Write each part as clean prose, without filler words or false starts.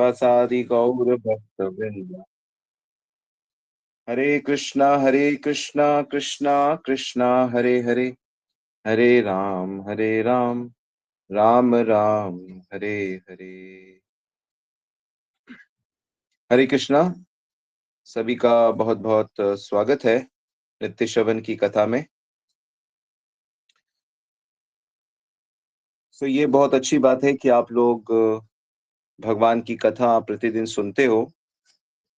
प्रसादि गौर भक्त वृंद। हरे कृष्णा कृष्णा कृष्णा हरे हरे, हरे राम राम राम हरे हरे। हरे कृष्णा। सभी का बहुत बहुत स्वागत है नित्य श्रवण की कथा में। तो ये बहुत अच्छी बात है कि आप लोग भगवान की कथा प्रतिदिन सुनते हो।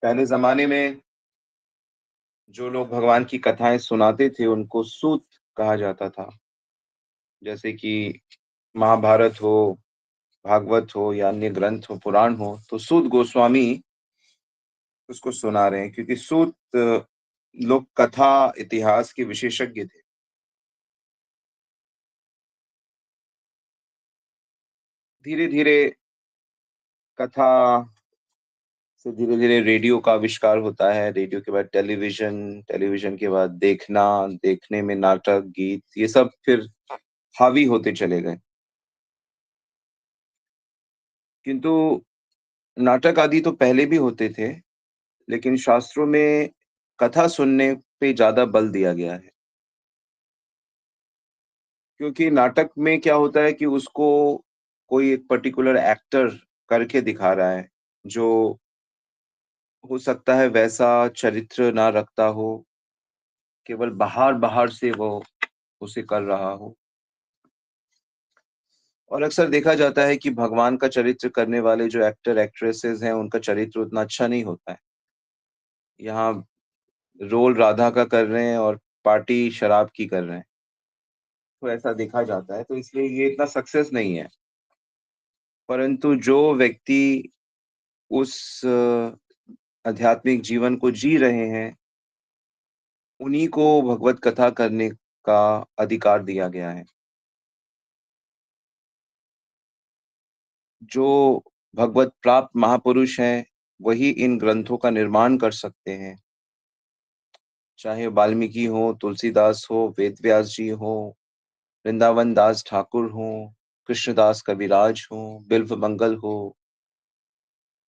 पहले जमाने में जो लोग भगवान की कथाएं सुनाते थे उनको सूत कहा जाता था। जैसे कि महाभारत हो, भागवत हो या अन्य ग्रंथ हो, पुराण हो, तो सूत गोस्वामी उसको सुना रहे हैं क्योंकि सूत लोग कथा इतिहास के विशेषज्ञ थे। धीरे धीरे कथा से धीरे धीरे रेडियो का आविष्कार होता है। रेडियो के बाद टेलीविजन, टेलीविजन के बाद देखना, देखने में नाटक, गीत, ये सब फिर हावी होते चले गए। किंतु नाटक आदि तो पहले भी होते थे, लेकिन शास्त्रों में कथा सुनने पे ज़्यादा बल दिया गया है। क्योंकि नाटक में क्या होता है कि उसको कोई एक पर्टिकुलर एक्टर करके दिखा रहा है, जो हो सकता है वैसा चरित्र ना रखता हो, केवल बाहर-बाहर से वो उसे कर रहा हो। और अक्सर देखा जाता है कि भगवान का चरित्र करने वाले जो एक्टर एक्ट्रेसेस हैं, उनका चरित्र उतना अच्छा नहीं होता है। यहाँ रोल राधा का कर रहे हैं और पार्टी शराब की कर रहे हैं, तो ऐसा देखा जाता है, तो इसलिए ये इतना सक्सेस नहीं है। परंतु जो व्यक्ति उस आध्यात्मिक जीवन को जी रहे हैं, उन्हीं को भगवत कथा करने का अधिकार दिया गया है। जो भगवत प्राप्त महापुरुष हैं, वही इन ग्रंथों का निर्माण कर सकते हैं। चाहे वाल्मीकि हों, तुलसीदास हो, वेदव्यास जी हों, वृंदावन दास ठाकुर हों, कृष्णदास कविराज हों, बिल्व मंगल हो,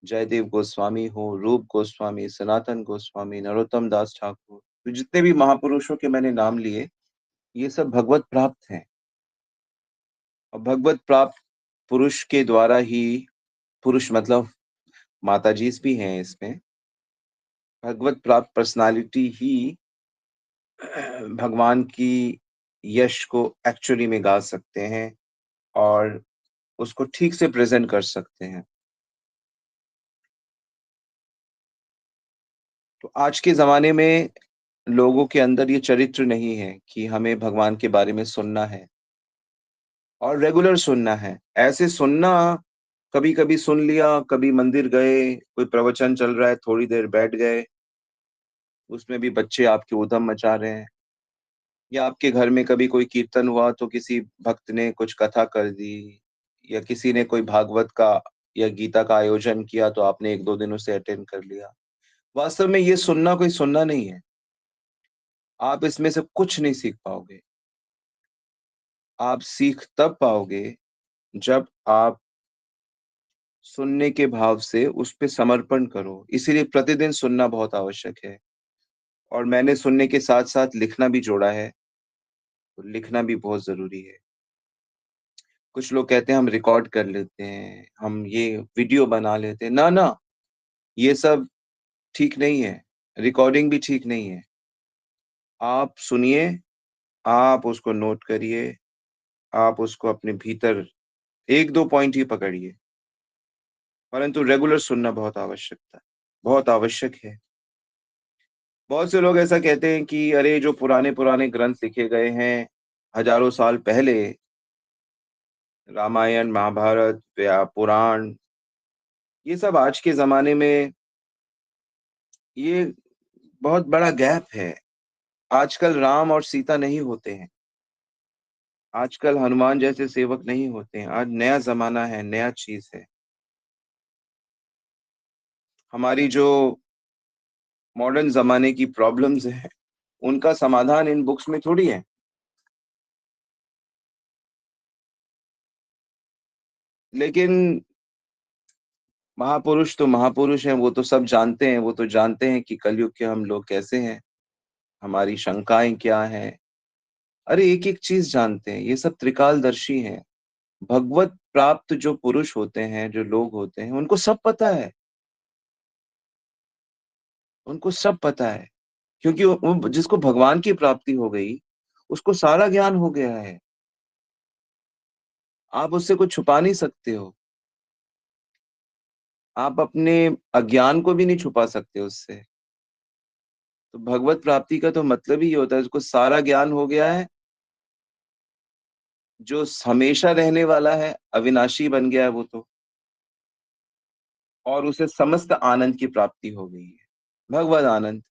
जयदेव गोस्वामी हो, रूप गोस्वामी, सनातन गोस्वामी, नरोत्तम दास ठाकुर, तो जितने भी महापुरुषों के मैंने नाम लिए, ये सब भगवत प्राप्त हैं। और भगवत प्राप्त पुरुष के द्वारा ही, पुरुष मतलब माताजीस भी हैं इसमें, भगवत प्राप्त पर्सनालिटी ही भगवान की यश को एक्चुअली में गा सकते हैं और उसको ठीक से प्रेज़ेंट कर सकते हैं। तो आज के ज़माने में लोगों के अंदर ये चरित्र नहीं है कि हमें भगवान के बारे में सुनना है और रेगुलर सुनना है। ऐसे सुनना, कभी-कभी सुन लिया, कभी मंदिर गए, कोई प्रवचन चल रहा है, थोड़ी देर बैठ गए, उसमें भी बच्चे आपके ऊधम मचा रहे हैं, या आपके घर में कभी कोई कीर्तन हुआ तो किसी भक्त ने कुछ कथा कर दी, या किसी ने कोई भागवत का या गीता का आयोजन किया तो आपने 1-2 दिन उसे अटेंड कर लिया। वास्तव में ये सुनना कोई सुनना नहीं है। आप इसमें से कुछ नहीं सीख पाओगे। आप सीख तब पाओगे जब आप सुनने के भाव से उस पे समर्पण करो। इसीलिए प्रतिदिन सुनना बहुत आवश्यक है। और मैंने सुनने के साथ-साथ लिखना भी जोड़ा है, तो लिखना भी बहुत ज़रूरी है। कुछ लोग कहते हैं हम रिकॉर्ड कर लेते हैं, हम ये वीडियो बना लेते हैं। ना, ना, ये सब ठीक नहीं है। रिकॉर्डिंग भी ठीक नहीं है। आप सुनिए, आप उसको नोट करिए, आप उसको अपने भीतर 1-2 पॉइंट ही पकड़िए, परंतु रेगुलर सुनना बहुत आवश्यक है। बहुत से लोग ऐसा कहते हैं कि अरे जो पुराने-पुराने ग्रंथ लिखे गए हैं, हज़ारों साल पहले, रामायण, महाभारत या पुराण, ये सब आज के ज़माने में ये बहुत बड़ा गैप है। आजकल राम और सीता नहीं होते हैं। आजकल हनुमान जैसे सेवक नहीं होते हैं। आज नया ज़माना है, नया चीज़ है। हमारी जो मॉडर्न ज़माने की प्रॉब्लम्स हैं, उनका समाधान इन बुक्स में थोड़ी है। लेकिन महापुरुष तो महापुरुष हैं, वो तो सब जानते हैं, वो तो जानते हैं कि कलयुग के हम लोग कैसे हैं, हमारी शंकाएँ क्या हैं। अरे एक-एक चीज़ जानते हैं, ये सब त्रिकालदर्शी हैं। भगवत प्राप्त जो पुरुष होते हैं, जो लोग होते हैं, उनको सब पता है, उनको सब पता है। क्योंकि वो जिसको भगवान की प्राप्ति हो गई, उसको सारा ज्ञान हो गया है। आप उससे कुछ छुपा नहीं सकते हो। आप अपने अज्ञान को भी नहीं छुपा सकते उससे। तो भगवत प्राप्ति का तो मतलब ही ये होता है, उसको सारा ज्ञान हो गया है, जो हमेशा रहने वाला है, अविनाशी बन गया है वो तो, और उसे समस्त आनंद की प्राप्ति हो गई है। भगवत आनंद,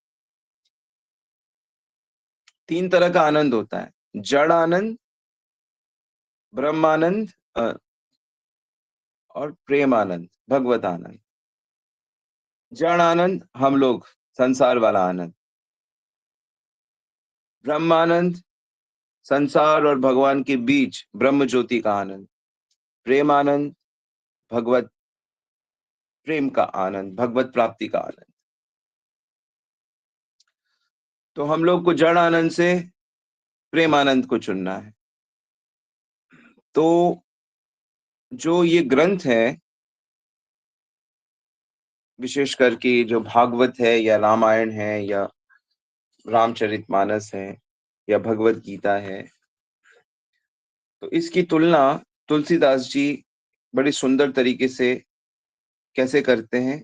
3 तरह का आनंद होता है, जड़ आनंद, ब्रह्मानंद और प्रेम आनंद, भगवत आनंद। जड़ आनंद हम लोग, संसार वाला आनंद। ब्रह्मानंद, संसार और भगवान के बीच ब्रह्म ज्योति का आनंद। प्रेम आनंद, भगवत प्रेम का आनंद, भगवत प्राप्ति का आनंद। तो हम लोग को जड़ आनंद से प्रेम आनंद को चुनना है। तो जो ये ग्रंथ है, विशेष करके जो भागवत है या रामायण है या रामचरितमानस है या भगवत गीता है, तो इसकी तुलना तुलसीदास जी बड़ी सुंदर तरीके से कैसे करते हैं?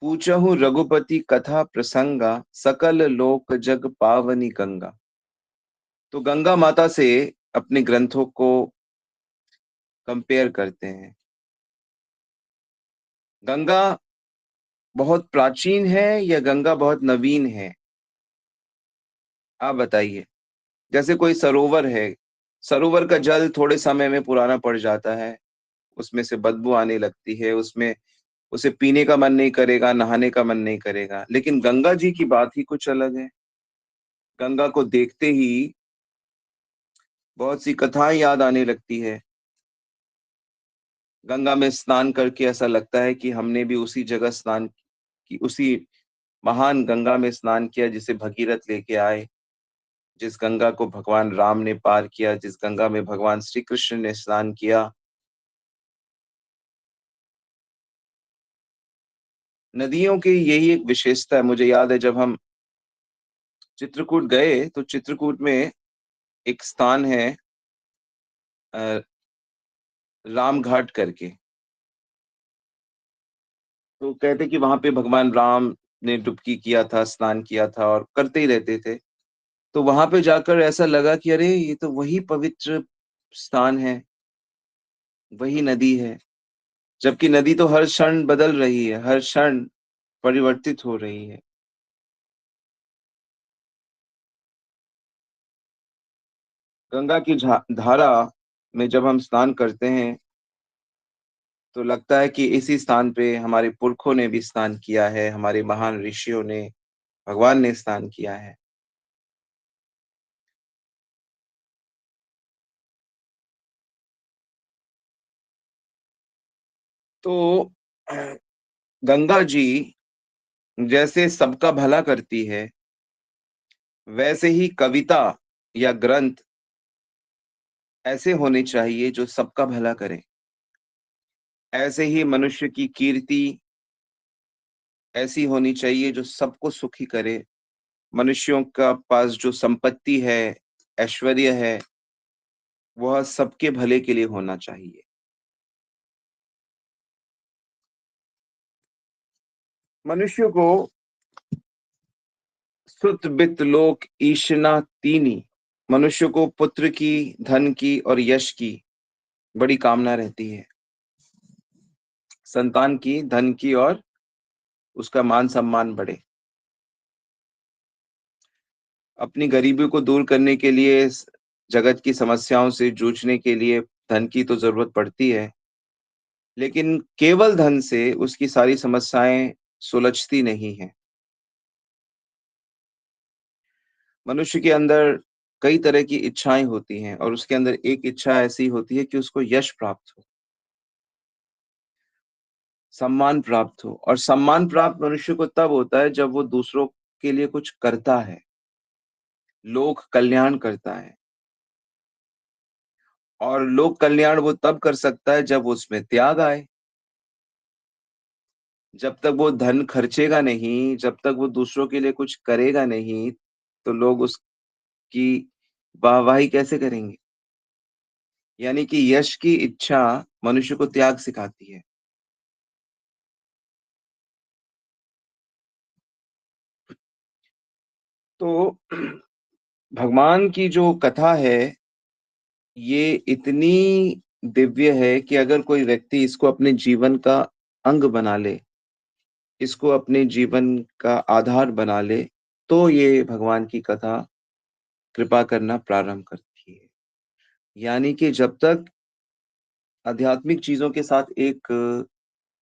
पूछहु रघुपति कथा प्रसंगा, सकल लोक जग पावनी गंगा। तो गंगा माता से अपने ग्रंथों को कंपेयर करते हैं। गंगा बहुत प्राचीन है या गंगा बहुत नवीन है? आप बताइए। जैसे कोई सरोवर है, सरोवर का जल थोड़े समय में पुराना पड़ जाता है, उसमें से बदबू आने लगती है, उसमें उसे पीने का मन नहीं करेगा, नहाने का मन नहीं करेगा। लेकिन गंगा जी की बात ही कुछ अलग है। गंगा को देखते ही बहुत सी कथाएँ याद आने लगती है। गंगा में स्नान करके ऐसा लगता है कि हमने भी उसी जगह स्नान की, उसी महान गंगा में स्नान किया जिसे भगीरथ लेके आए, जिस गंगा को भगवान राम ने पार किया, जिस गंगा में भगवान श्री कृष्ण ने स्नान किया। नदियों की यही एक विशेषता है। मुझे याद है जब हम चित्रकूट गए, तो चित्रकूट में एक स्थान है अ, राम घाट करके। तो कहते हैं कि वहाँ पे भगवान राम ने डुबकी किया था, स्नान किया था और करते ही रहते थे। तो वहाँ पे जाकर ऐसा लगा कि अरे! ये तो वही पवित्र स्थान है, वही नदी है। जबकि नदी तो हर क्षण बदल रही है, हर क्षण परिवर्तित हो रही है। गंगा की धारा में जब हम स्नान करते हैं, तो लगता है कि इसी स्थान पे हमारे पुरखों ने भी स्नान किया है, हमारे महान ऋषियों ने, भगवान ने स्नान किया है। तो गंगा जी जैसे सबका भला करती है, वैसे ही कविता या ग्रंथ ऐसे होने चाहिए जो सबका भला करें। ऐसे ही मनुष्य की कीर्ति ऐसी होनी चाहिए जो सबको सुखी करे। मनुष्यों का पास जो संपत्ति है, ऐश्वर्य है, वह सबके भले के लिए होना चाहिए। मनुष्य को सुत बित लोक ईशना तीनी, मनुष्य को पुत्र की, धन की और यश की बड़ी कामना रहती है। संतान की, धन की और उसका मान-सम्मान बढ़े। अपनी गरीबी को दूर करने के लिए, जगत की समस्याओं से जूझने के लिए धन की तो ज़रूरत पड़ती है, लेकिन केवल धन से उसकी सारी समस्याएँ सुलझती नहीं हैं। मनुष्य के अंदर कई तरह की इच्छाएँ होती हैं और उसके अंदर एक इच्छा ऐसी होती है कि उसको यश प्राप्त हो। सम्मान प्राप्त हो, और सम्मान प्राप्त मनुष्य को तब होता है जब वो दूसरों के लिए कुछ करता है, लोक कल्याण करता है। और लोक कल्याण वो तब कर सकता है जब उसमें त्याग आए। जब तक वो धन खर्चेगा नहीं, जब तक वो दूसरों के लिए कुछ करेगा नहीं, तो लोग उसकी वाहवाही कैसे करेंगे? यानी कि यश की इच्छा मनुष्य को त्याग सिखाती है। तो भगवान की जो कथा है, ये इतनी दिव्य है कि अगर कोई व्यक्ति इसको अपने जीवन का अंग बना ले, इसको अपने जीवन का आधार बना ले, तो ये भगवान की कथा कृपा करना प्रारंभ करती है। यानी कि जब तक आध्यात्मिक चीज़ों के साथ एक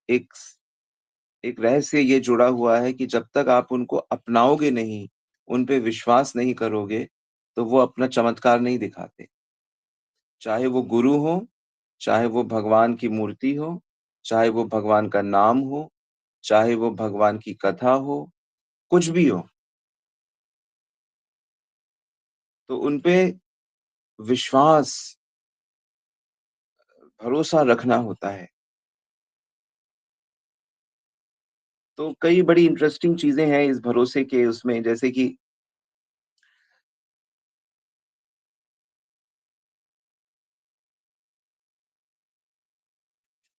एक रहस्य ये जुड़ा हुआ है कि जब तक आप उनको अपनाओगे नहीं, उन पे विश्वास नहीं करोगे, तो वो अपना चमत्कार नहीं दिखाते। चाहे वो गुरु हो, चाहे वो भगवान की मूर्ति हो, चाहे वो भगवान का नाम हो, चाहे वो भगवान की कथा हो, कुछ भी हो, तो उन पे विश्वास, भरोसा रखना होता है। तो कई बड़ी इंटरेस्टिंग चीज़ें हैं इस भरोसे के उसमें, जैसे कि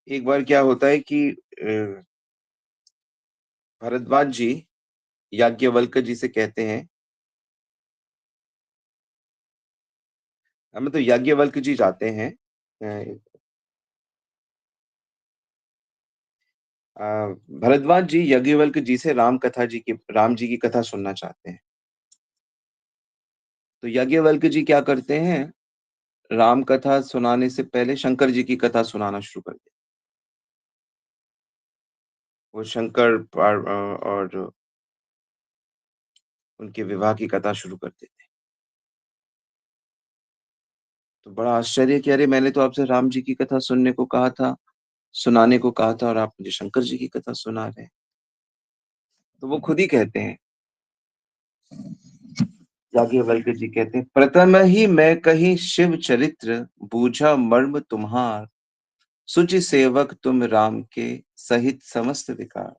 एक बार क्या होता है कि भरद्वाज जी याज्ञवल्क्य जी से कहते हैं, मतलब याज्ञवल्क्य जी जाते हैं, अ, भरद्वाज जी याज्ञवल्क्य जी से राम जी की कथा सुनना चाहते हैं। तो याज्ञवल्क्य जी क्या करते हैं, राम कथा सुनाने से पहले शंकर जी की कथा सुनाना शुरू कर देते। वो और उनके विवाह की कथा शुरू कर देते हैं। तो बड़ा आश्चर्य कि अरे मैंने तो आपसे राम जी की कथा सुनने को कहा था, सुनाने को कहा था, और आप मुझे शंकर जी की कथा सुना रहे हैं। तो वो खुद ही कहते हैं, याज्ञवल्क्य जी कहते हैं, प्रथम ही मैं कही शिव चरित्र, बूझा मर्म तुम्हार, सुचि सेवक तुम राम के, सहित समस्त विकार।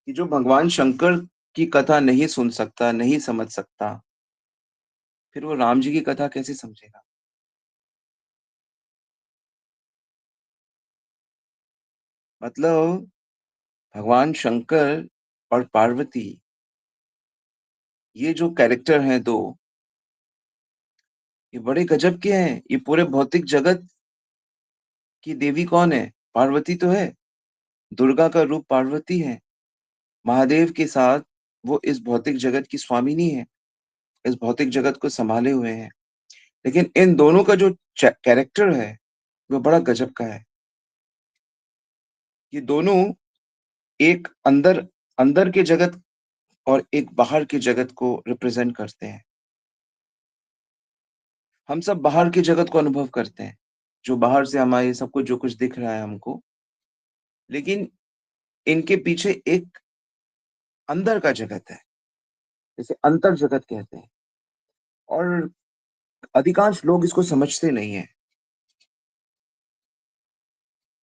कि जो भगवान शंकर की कथा नहीं सुन सकता, नहीं समझ सकता, फिर वो राम जी की कथा कैसे समझेगा? मतलब भगवान शंकर और पार्वती, ये जो कैरेक्टर हैं 2, ये बड़े गजब के हैं। ये पूरे भौतिक जगत की देवी कौन है? पार्वती तो है। दुर्गा का रूप पार्वती है। महादेव के साथ वो इस भौतिक जगत की स्वामिनी है। इस भौतिक जगत को सँभाले हुए हैं। लेकिन इन दोनों का जो कैरेक्टर है, वो बड़ा गजब का है। ये दोनों एक अंदर अंदर के जगत और एक बाहर के जगत को रिप्रेजेंट करते हैं। हम सब बाहर के जगत को अनुभव करते हैं, जो बाहर से हमारे सब कुछ जो कुछ दिख रहा है हमको, लेकिन इनके पीछे एक अंदर का जगत है, जिसे अंतर जगत कहते हैं, और अधिकांश लोग इसको समझते नहीं हैं।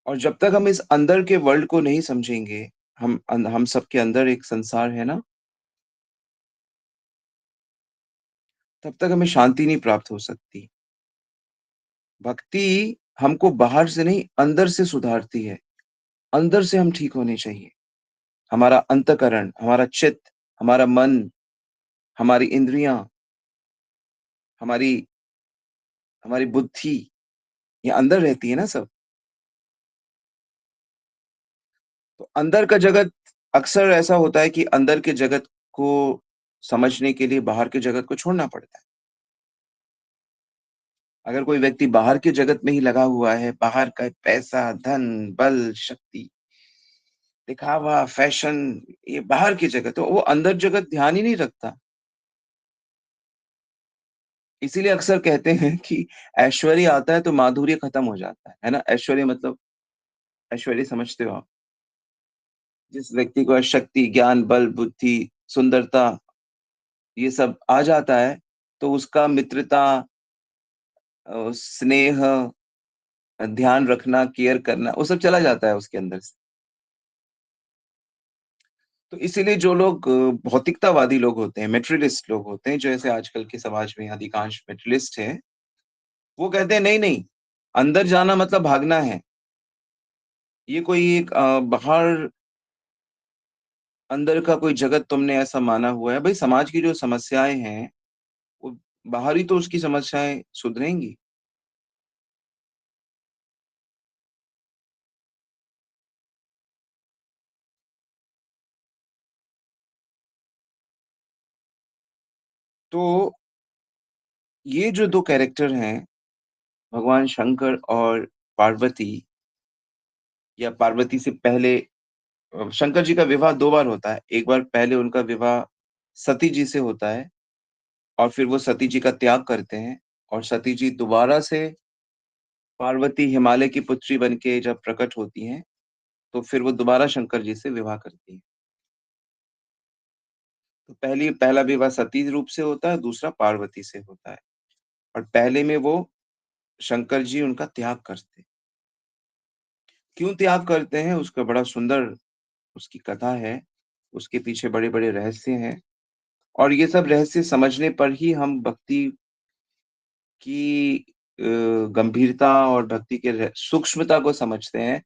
और जब तक हम इस अंदर के वर्ल्ड को नहीं समझेंगे, हम सबके अंदर एक संसार है ना, तब तक हमें शांति नहीं प्राप्त हो सकती। भक्ति हमको बाहर से नहीं, अंदर से सुधारती है। अंदर से हम ठीक होने चाहिए। हमारा अंतःकरण, हमारा चित्त, हमारा मन, हमारी इंद्रियाँ, हमारी हमारी बुद्धि, ये अंदर रहती है ना सब। तो अंदर का जगत अक्सर ऐसा होता है कि अंदर के जगत को समझने के लिए बाहर के जगत को छोड़ना पड़ता है। अगर कोई व्यक्ति बाहर के जगत में ही लगा हुआ है, बाहर का पैसा, धन, बल, शक्ति, दिखावा, फैशन, ये बाहर की जगत है, वो अंदर जगत ध्यान ही नहीं रखता। इसीलिए अक्सर कहते हैं कि ऐश्वर्य आता है तो माधुर्य खत्म हो जाता है ना? ऐश्वर्य मतलब ऐश्वर्य समझते हो आप? जिस व्यक्ति को शक्ति, ज्ञान, बल, बुद्धि, सुंदरता ये सब आ जाता है, तो उसका मित्रता स्नेह, ध्यान रखना, केयर करना, वो सब चला जाता है उसके अंदर से। तो इसीलिए जो लोग भौतिकतावादी लोग होते हैं, मटेरियलिस्ट लोग होते हैं, जैसे आजकल के समाज में अधिकांश मटेरियलिस्ट हैं, वो कहते हैं नहीं-नहीं, अंदर जाना मतलब भागना है। ये कोई एक बाहर अंदर का कोई जगत तुमने ऐसा माना हुआ है। भई समाज की जो समस्याएँ हैं, वो बाहर ही तो उसकी समस्याएँ सुधरेंगी। तो ये जो 2 कैरेक्टर हैं, भगवान शंकर और पार्वती या पार्वती से पहले शंकर जी का विवाह 2 बार होता है। एक बार पहले उनका विवाह सती जी से होता है और फिर वो सती जी का त्याग करते हैं और सती जी दोबारा से पार्वती हिमालय की पुत्री बन के जब प्रकट होती हैं, तो फिर वो दोबारा शंकर जी से विवाह करती हैं। तो पहला विवाह सती रूप से होता है, दूसरा पार्वती से होता है और पहले में वो शंकर जी उनका त्याग करते हैं। क्यों त्याग करते हैं? उसका बड़ा सुंदर उसकी कथा है, उसके पीछे बड़े-बड़े रहस्य हैं और ये सब रहस्य समझने पर ही हम भक्ति की गंभीरता और भक्ति के सूक्ष्मता को समझते हैं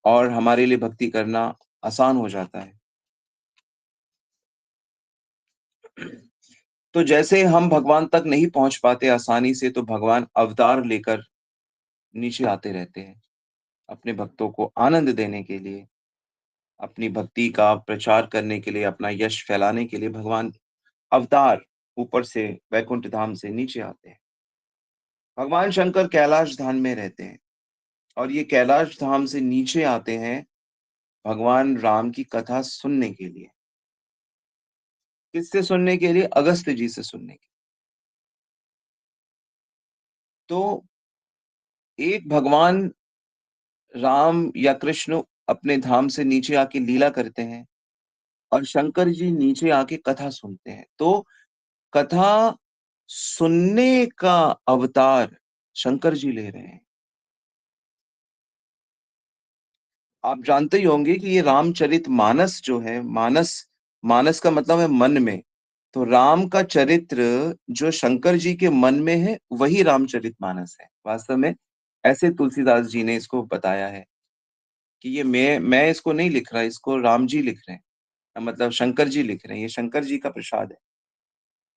और हमारे लिए भक्ति करना आसान हो जाता है। तो जैसे हम भगवान तक नहीं पहुँच पाते आसानी से, तो भगवान अवतार लेकर नीचे आते रहते हैं, अपने भक्तों को आनंद देने के लिए, अपनी भक्ति का प्रचार करने के लिए, अपना यश फैलाने के लिए भगवान अवतार ऊपर से वैकुंठ धाम से नीचे आते हैं। भगवान शंकर कैलाश धाम में रहते हैं और ये कैलाश धाम से नीचे आते हैं भगवान राम की कथा सुनने के लिए। किससे सुनने के लिए? अगस्त्य जी से सुनने के। तो एक भगवान राम या कृष्ण अपने धाम से नीचे आके लीला करते हैं और शंकर जी नीचे आके कथा सुनते हैं। तो कथा सुनने का अवतार शंकर जी ले रहे हैं। आप जानते ही होंगे कि ये रामचरितमानस जो है, मानस मानस का मतलब है मन में। तो राम का चरित्र जो शंकर जी के मन में है, वही रामचरितमानस है। वास्तव में ऐसे तुलसीदास जी ने इसको बताया है कि ये मैं इसको नहीं लिख रहा, इसको राम जी लिख रहे हैं। मतलब शंकर जी लिख रहे हैं, ये शंकर जी का प्रसाद है।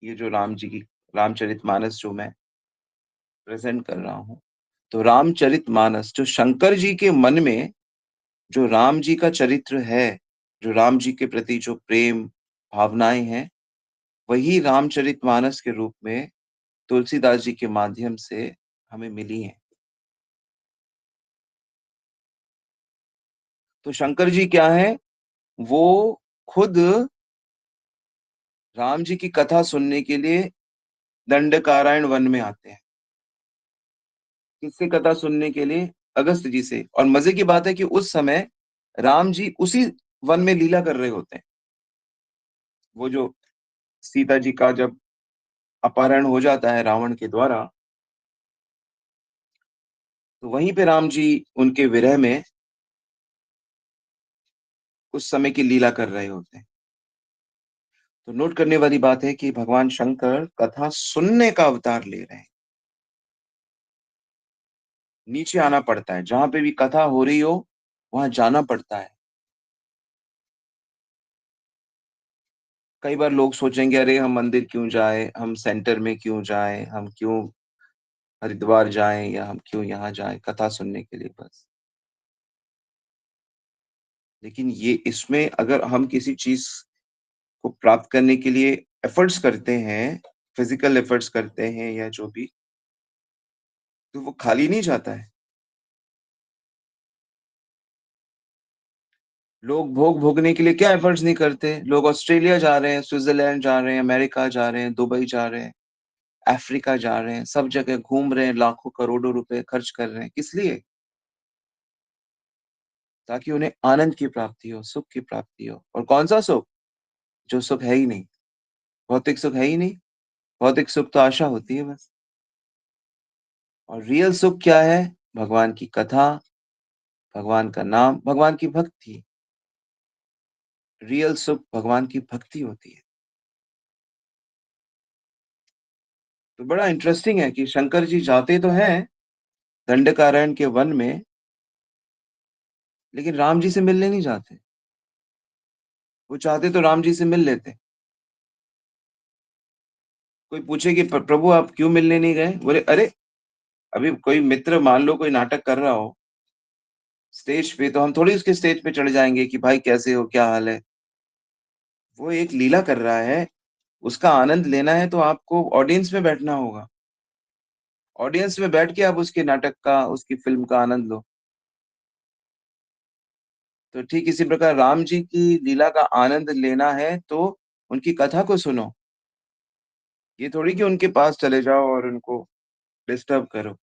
ये जो राम जी की रामचरितमानस जो मैं प्रेज़ेंट कर रहा हूँ। तो रामचरितमानस जो शंकर जी के मन में जो राम जी का चरित्र है, जो राम जी के प्रति जो प्रेम, भावनाएँ हैं, वही रामचरितमानस के रूप में तुलसीदास जी के माध्यम से हमें मिली हैं। तो शंकर जी क्या हैं? वो खुद राम जी की कथा सुनने के लिए दंडकारण्य वन में आते हैं। किससे कथा सुनने के लिए? अगस्त्य जी से और मज़े की बात है कि उस समय राम जी उसी वन में लीला कर रहे होते हैं। वो जो सीता जी का जब अपहरण हो जाता है रावण के द्वारा, तो वहीं पे राम जी उनके विरह में उस समय की लीला कर रहे होते हैं। तो नोट करने वाली बात है कि भगवान शंकर कथा सुनने का अवतार ले रहे हैं। नीचे आना पड़ता है, जहाँ पे भी कथा हो रही हो, वहाँ जाना पड़ता है। कई बार लोग सोचेंगे अरे हम मंदिर क्यों जाएँ, हम सेंटर में क्यों जाएँ, हम क्यों हरिद्वार जाएँ या हम क्यों यहाँ जाएँ कथा सुनने के लिए बस। लेकिन ये इसमें अगर हम किसी चीज़ को प्राप्त करने के लिए एफर्ट्स करते हैं, फिज़िकल एफर्ट्स करते हैं या जो भी, तो वो खाली नहीं जाता है। लोग भोग भोगने के लिए क्या एफर्ट्स नहीं करते। लोग ऑस्ट्रेलिया जा रहे हैं, स्विट्ज़रलैंड जा रहे हैं, अमेरिका जा रहे हैं, दुबई जा रहे हैं, अफ्रीका जा रहे हैं, सब जगह घूम रहे हैं, लाखों करोड़ों रुपए खर्च कर रहे हैं। किस लिए? ताकि उन्हें आनंद की प्राप्ति हो, सुख की प्राप्ति हो। और कौन-सा सुख? जो सुख है ही नहीं, भौतिक सुख है ही नहीं, भौतिक सुख तो आशा होती है बस। और रियल सुख क्या है? भगवान की कथा, भगवान का नाम, भगवान की भक्ति। रियल सुख भगवान की भक्ति होती है। तो बड़ा इंटरेस्टिंग है कि शंकर जी जाते तो हैं दंडकारण्य के वन में, लेकिन राम जी से मिलने नहीं जाते। वो चाहते तो राम जी से मिल लेते। कोई पूछे कि प्रभु आप क्यों मिलने नहीं गए? बोले, अरे! अभी कोई मित्र मान लो कोई नाटक कर रहा हो स्टेज पे, तो हम थोड़ी उसके स्टेज पे चढ़ जाएँगे कि भाई कैसे हो? क्या हाल है? वो एक लीला कर रहा है, उसका आनंद लेना है तो आपको ऑडियंस में बैठना होगा। ऑडियंस में बैठ के आप उसके नाटक का, उसकी फ़िल्म का आनंद लो। तो ठीक इसी प्रकार राम जी की लीला का आनंद लेना है तो उनकी कथा को सुनो। ये थोड़ी कि उनके पास चले जाओ और उनको डिस्टर्ब करो,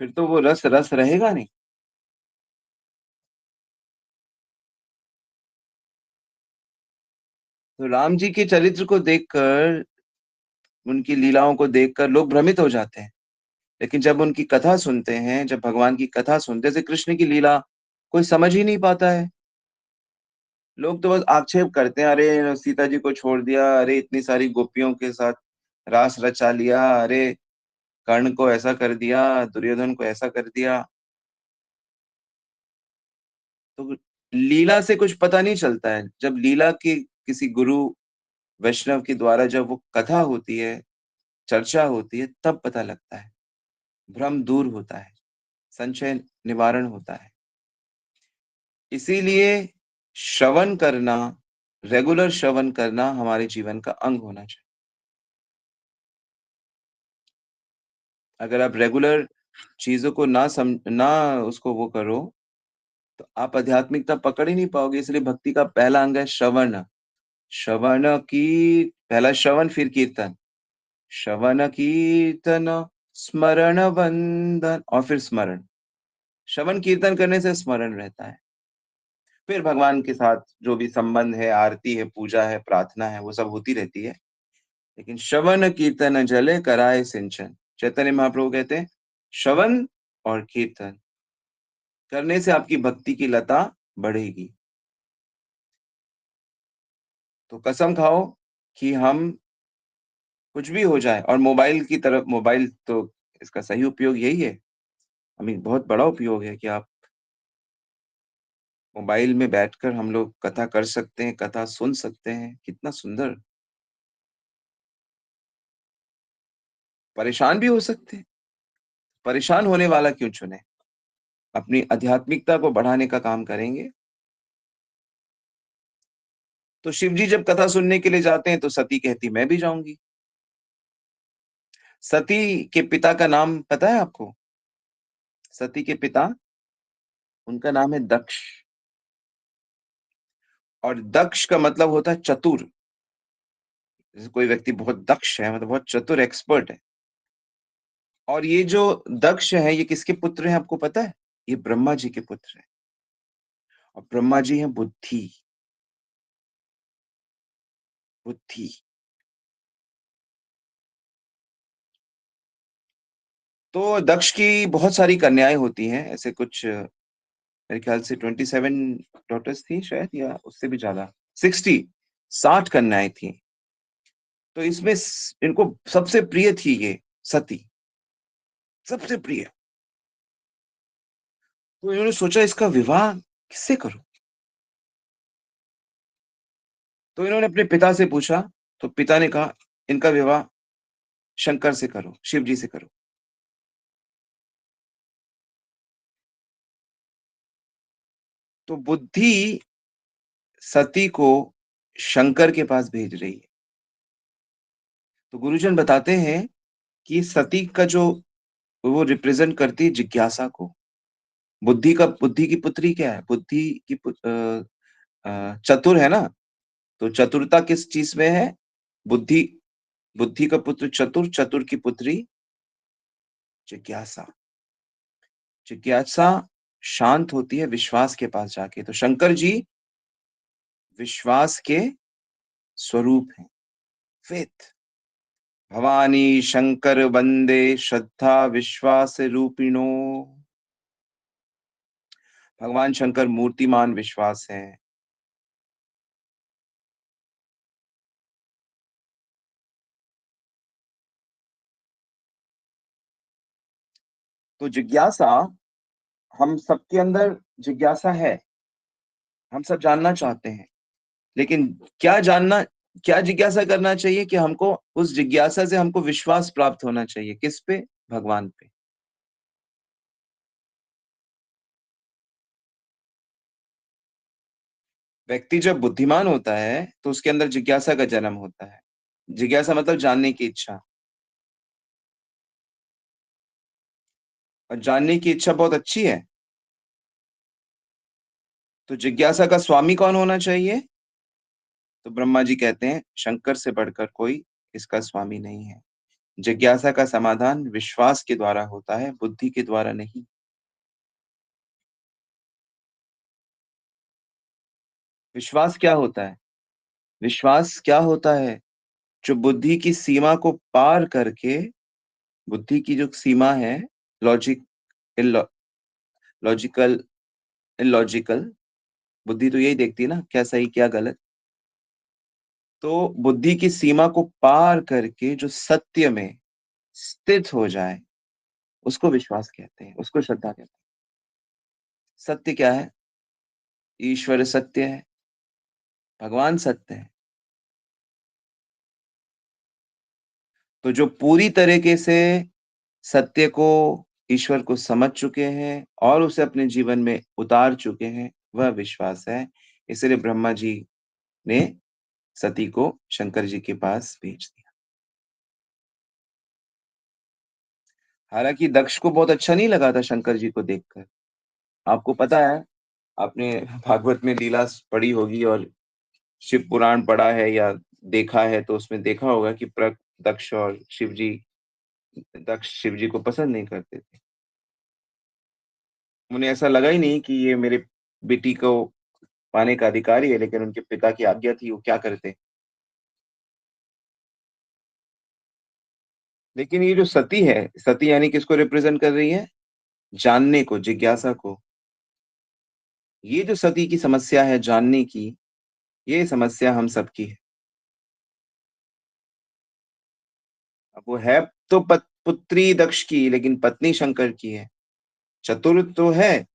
फिर तो वो रस रस रहेगा नहीं। तो राम जी के चरित्र को देखकर, उनकी लीलाओं को देखकर लोग भ्रमित हो जाते हैं। लेकिन जब उनकी कथा सुनते हैं, जब भगवान की कथा सुनते हैं, जैसे कृष्ण की लीला कोई समझ ही नहीं पाता है। लोग तो बस आक्षेप करते हैं, अरे सीता जी को छोड़ दिया, अरे इतनी सारी गोपियों के साथ रास रचा लिया, अरे कर्ण को ऐसा कर दिया, दुर्योधन को ऐसा कर दिया। तो लीला से कुछ पता नहीं चलता है। जब लीला की किसी गुरु वैष्णव के द्वारा जब वो कथा होती है, चर्चा होती है, तब पता लगता है। भ्रम दूर होता है, संशय निवारण होता है। इसीलिए श्रवण करना, रेगुलर श्रवण करना हमारे जीवन का अंग होना चाहिए। अगर आप रेगुलर चीज़ों को ना उसको वो करो, तो आप आध्यात्मिकता पकड़ ही नहीं पाओगे। इसलिए भक्ति का पहला अंग है श्रवण। श्रवण की पहला श्रवण फिर कीर्तन। श्रवण कीर्तन स्मरण वंदन और फिर स्मरण। श्रवण कीर्तन करने से स्मरण रहता है। फिर भगवान के साथ जो भी संबंध है, आरती है, पूजा है, प्रार्थना है, वो सब होती रहती है। लेकिन श्रवण कीर्तन जले कराए सिंचन। चैतन्य महाप्रभु कहते हैं, श्रवण और कीर्तन करने से आपकी भक्ति की लता बढ़ेगी। तो कसम खाओ कि हम कुछ भी हो जाए, और मोबाइल की तरफ, मोबाइल तो इसका सही उपयोग यही है। आई मीन बहुत बड़ा उपयोग है कि आप मोबाइल में बैठकर हम लोग कथा कर सकते हैं, कथा सुन सकते हैं, कितना सुंदर। परेशान भी हो सकते हैं, परेशान होने वाला क्यों चुनें? अपनी आध्यात्मिकता को बढ़ाने का काम करेंगे। तो शिव जी जब कथा सुनने के लिए जाते हैं तो सती कहती मैं भी जाऊँगी। सती के पिता का नाम पता है आपको? सती के पिता, उनका नाम है दक्ष, और दक्ष का मतलब होता है चतुर। जैसे कोई व्यक्ति बहुत दक्ष है, मतलब बहुत चतुर एक्सपर्ट है। और ये जो दक्ष है, ये किसके पुत्र हैं आपको पता है? ये ब्रह्मा जी के पुत्र हैं, और ब्रह्मा जी हैं बुद्धि, बुद्धि। तो दक्ष की बहुत सारी कन्याएँ होती हैं, ऐसे कुछ मेरे ख्याल से 27 डॉटर्स थी शायद, या उससे भी ज़्यादा, 60 कन्याएँ थीं। तो इसमें इनको सबसे प्रिय थी ये सती, सबसे प्रिय। तो इन्होंने सोचा इसका विवाह किससे करूं? तो इन्होंने अपने पिता से पूछा, तो पिता ने कहा इनका विवाह शंकर से करो, शिव जी से करो। तो बुद्धि सती को शंकर के पास भेज रही है। तो गुरुजन बताते हैं कि सती का जो, वो रिप्रेजेंट करती है जिज्ञासा को। बुद्धि की पुत्री क्या है? बुद्धि की चतुर है ना? तो चतुरता किस चीज में है? बुद्धि, बुद्धि का पुत्र चतुर, चतुर की पुत्री जिज्ञासा। जिज्ञासा शांत होती है विश्वास के पास जाके। तो शंकर जी विश्वास के स्वरूप हैं, फेथ। भवानी शंकर वंदे श्रद्धा विश्वास रूपिणो। भगवान शंकर मूर्तिमान विश्वास है। तो जिज्ञासा, हम सबके अंदर जिज्ञासा है, हम सब जानना चाहते हैं। लेकिन क्या जानना, क्या जिज्ञासा करना चाहिए कि हमको उस जिज्ञासा से हमको विश्वास प्राप्त होना चाहिए। किस पे? भगवान पे। व्यक्ति जब बुद्धिमान होता है तो उसके अंदर जिज्ञासा का जन्म होता है। जिज्ञासा मतलब जानने की इच्छा। और जानने की इच्छा बहुत अच्छी है। तो जिज्ञासा का स्वामी कौन होना चाहिए? तो ब्रह्मा जी कहते हैं शंकर से बढ़कर कोई इसका स्वामी नहीं है। जिज्ञासा का समाधान विश्वास के द्वारा होता है, बुद्धि के द्वारा नहीं। विश्वास क्या होता है? विश्वास क्या होता है? जो बुद्धि की सीमा को पार करके, बुद्धि की जो सीमा है, लॉजिक, इलॉ लॉजिकल, इलॉजिकल, बुद्धि तो यही देखती है ना, क्या सही क्या गलत। तो बुद्धि की सीमा को पार करके जो सत्य में स्थित हो जाए, उसको विश्वास कहते हैं, उसको श्रद्धा कहते हैं। सत्य क्या है? ईश्वर सत्य है, भगवान सत्य है। तो जो पूरी तरीके से सत्य को, ईश्वर को समझ चुके हैं और उसे अपने जीवन में उतार चुके हैं, वह विश्वास है। इसलिए ब्रह्मा जी ने सती को शंकर जी के पास भेज दिया। हालाँकि दक्ष को बहुत अच्छा नहीं लगा था शंकर जी को देखकर। आपको पता है, आपने भागवत में लीला पढ़ी होगी और शिव पुराण पढ़ा है या देखा है, तो उसमें देखा होगा कि दक्ष और शिव जी, दक्ष शिव जी को पसंद नहीं करते थे। उन्हें ऐसा लगा ही नहीं कि ये मेरे बेटी को पाने का अधिकारी है, लेकिन उनके पिता की आज्ञा थी, वो क्या करते। लेकिन ये जो सती है, सती यानी किसको रिप्रेजेंट कर रही है? जानने को, जिज्ञासा को। ये जो सती की समस्या है जानने की, ये समस्या हम सबकी है। अब वो है तो पुत्री दक्ष की, लेकिन पत्नी शंकर की है। चतुर तो है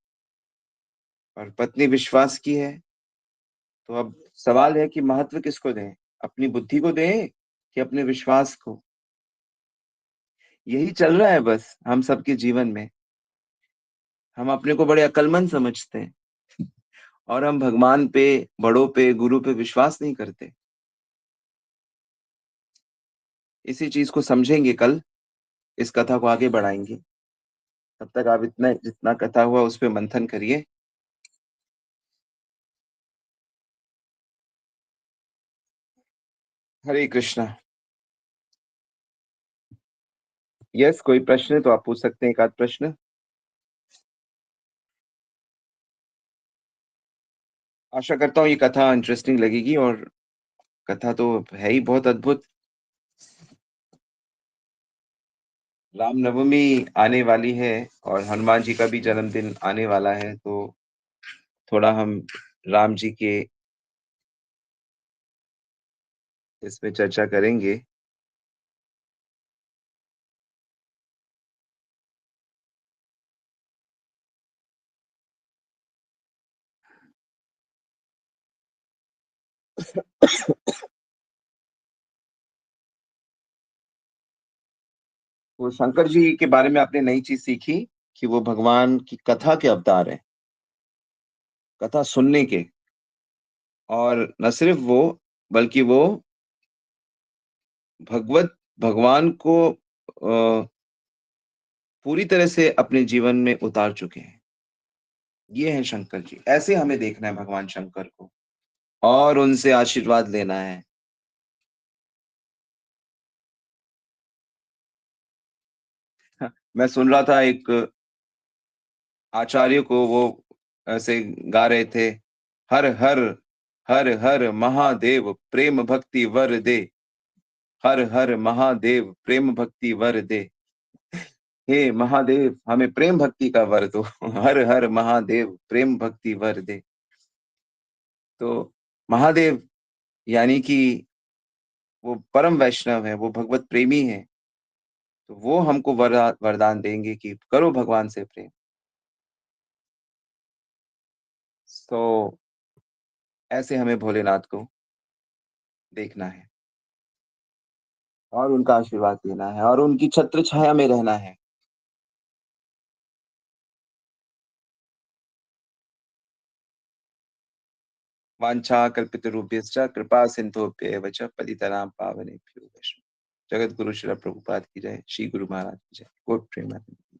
और पत्नी विश्वास की है। तो अब सवाल है कि महत्व किसको दें? अपनी बुद्धि को दें कि अपने विश्वास को? यही चल रहा है बस हम सबके जीवन में। हम अपने को बड़े अक्लमंद समझते हैं और हम भगवान पे, बड़ों पे, गुरु पे विश्वास नहीं करते। इसी चीज को समझेंगे कल, इस कथा को आगे बढ़ाएंगे। तब तक आप इतना जितना कथा हुआ उस पे मंथन करिए। हरे कृष्णा। यस, कोई प्रश्न है तो आप पूछ सकते हैं, एक आध प्रश्न। आशा करता हूँ ये कथा इंटरेस्टिंग लगेगी, और कथा तो है ही बहुत अद्भुत। रामनवमी आने वाली है और हनुमान जी का भी जन्मदिन आने वाला है, तो थोड़ा हम राम जी के इसमें चर्चा करेंगे। वो शंकर जी के बारे में आपने नई चीज सीखी कि वो भगवान की कथा के अवतार हैं, कथा सुनने के। और न सिर्फ वो, बल्कि वो भगवत भगवान को पूरी तरह से अपने जीवन में उतार चुके हैं। ये है शंकर जी, ऐसे हमें देखना है भगवान शंकर को और उनसे आशीर्वाद लेना है। मैं सुन रहा था एक आचार्य को वो ऐसे गा रहे थे, हर हर, हर हर महादेव प्रेम भक्ति वर दे, हर हर महादेव प्रेम भक्ति वर दे। हे महादेव हमें प्रेम भक्ति का वर दो। हर हर महादेव प्रेम भक्ति वर दे। तो महादेव यानी कि वो परम वैष्णव है, वो भगवत प्रेमी हैं, तो वो हमको वरदान देंगे कि करो भगवान से प्रेम। तो ऐसे हमें भोलेनाथ को देखना है और उनका आशीर्वाद लेना है और उनकी छत्र छाया में रहना है। वाञ्छाकल्पितरुभ्यश्च कृपा सिन्धुभ्येव च पतितनां पावनेभ्यो वैष्णव जगत गुरु श्रील प्रभुपाद की जय, श्री गुरु महाराज की जय। कोट प्रेमानंद।